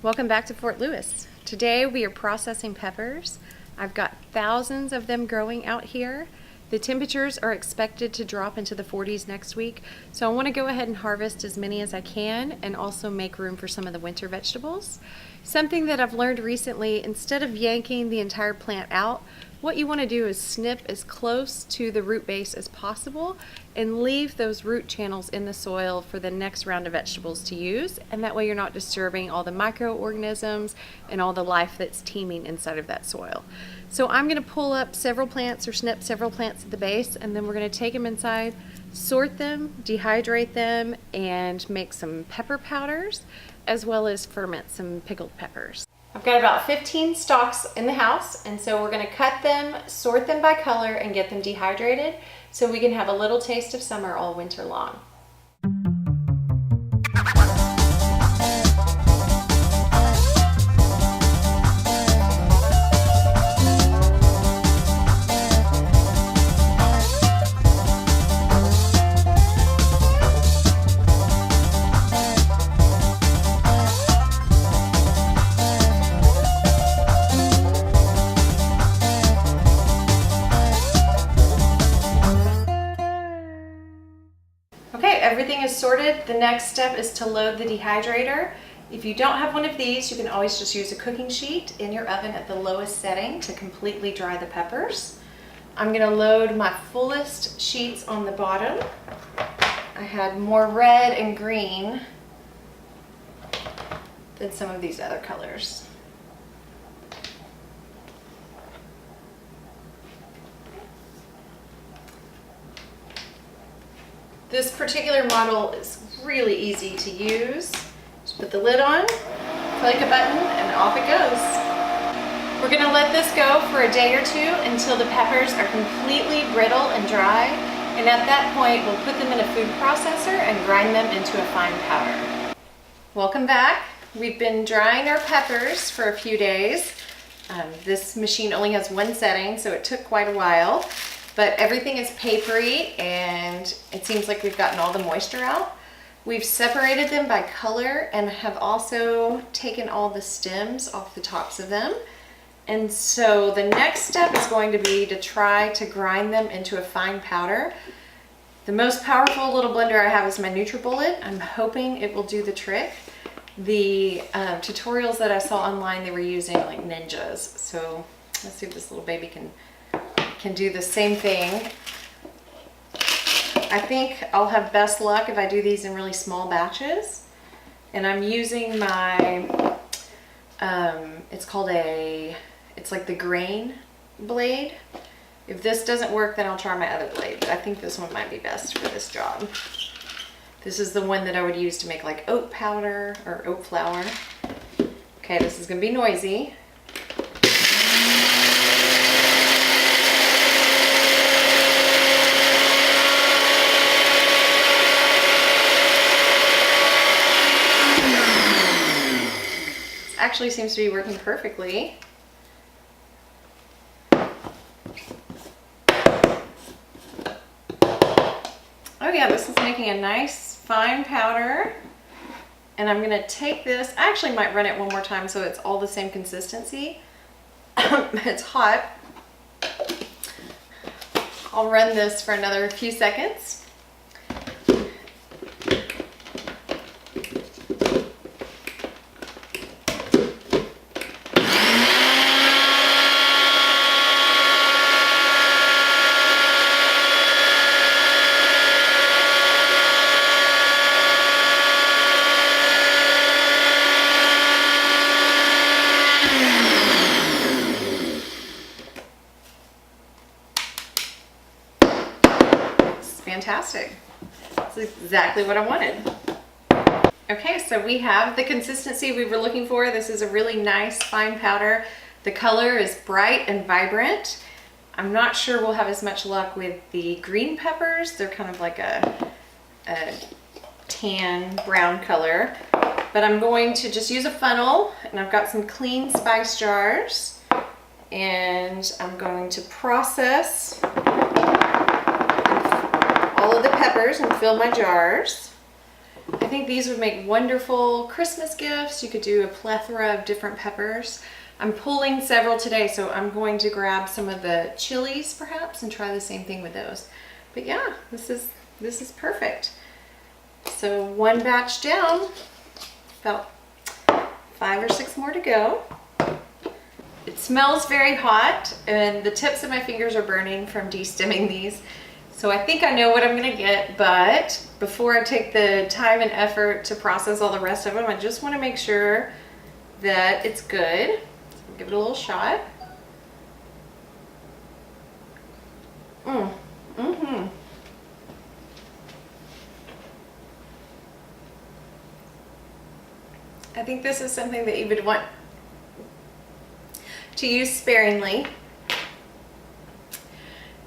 Welcome back to Fort Lewis. Today we are processing peppers. I've got thousands of them growing out here. The temperatures are expected to drop into the 40s next week, so I want to go ahead and harvest as many as I can and also make room for some of the winter vegetables. Something that I've learned recently, instead of yanking the entire plant out, what you want to do is snip as close to the root base as possible and leave those root channels in the soil for the next round of vegetables to use, and that way you're not disturbing all the microorganisms and all the life that's teeming inside of that soil. So I'm going to pull up several plants or snip several plants at the base, and then we're going to take them inside, sort them, dehydrate them, and make some pepper powders, as well as ferment some pickled peppers. I've got about 15 stalks in the house, and so we're going to cut them, sort them by color, and get them dehydrated so we can have a little taste of summer all winter long. Okay, everything is sorted. The next step is to load the dehydrator. If you don't have one of these, you can always just use a cooking sheet in your oven at the lowest setting to completely dry the peppers. I'm going to load my fullest sheets on the bottom. I had more red and green than some of these other colors. This particular model is really easy to use. Just put the lid on, click a button, and off it goes. We're going to let this go for a day or two until the peppers are completely brittle and dry, and at that point we'll put them in a food processor and grind them into a fine powder. Welcome back. We've been drying our peppers for a few days. This machine only has one setting, so it took quite a while. But everything is papery and it seems like we've gotten all the moisture out. We've separated them by color and have also taken all the stems off the tops of them. And so the next step is going to be to try to grind them into a fine powder. The most powerful little blender I have is my NutriBullet. I'm hoping it will do the trick. The tutorials that I saw online, they were using like ninjas. So let's see if this little baby can do the same thing. I think I'll have best luck if I do these in really small batches. And I'm using my, it's like the grain blade. If this doesn't work, then I'll try my other blade, but I think this one might be best for this job. This is the one that I would use to make like oat powder or oat flour. Okay, this is gonna be noisy. Actually seems to be working perfectly. Oh yeah, this is making a nice fine powder. And I'm gonna take this, I actually might run it one more time so it's all the same consistency. It's hot. I'll run this for another few seconds. Fantastic. That's exactly what I wanted. Okay, so we have the consistency we were looking for. This is a really nice fine powder. The color is bright and vibrant. I'm not sure we'll have as much luck with the green peppers. They're kind of like a tan brown color. But I'm going to just use a funnel, and I've got some clean spice jars, and I'm going to process all of the peppers and fill my jars. I think these would make wonderful Christmas gifts. You could do a plethora of different peppers. I'm pulling several today, so I'm going to grab some of the chilies perhaps and try the same thing with those. But yeah, this is perfect. So one batch down, about 5 or 6 more to go. It smells very hot and the tips of my fingers are burning from de-stemming these. So I think I know what I'm gonna get, but before I take the time and effort to process all the rest of them, I just wanna make sure that it's good. So give it a little shot. I think this is something that you would want to use sparingly.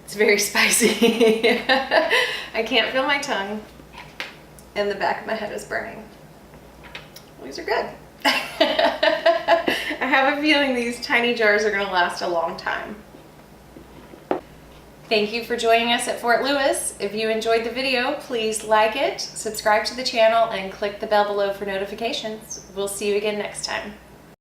It's very spicy. I can't feel my tongue and the back of my head is burning. These are good. I have a feeling these tiny jars are gonna last a long time. Thank you for joining us at Fort Lewis. If you enjoyed the video, please like it, subscribe to the channel, and click the bell below for notifications. We'll see you again next time.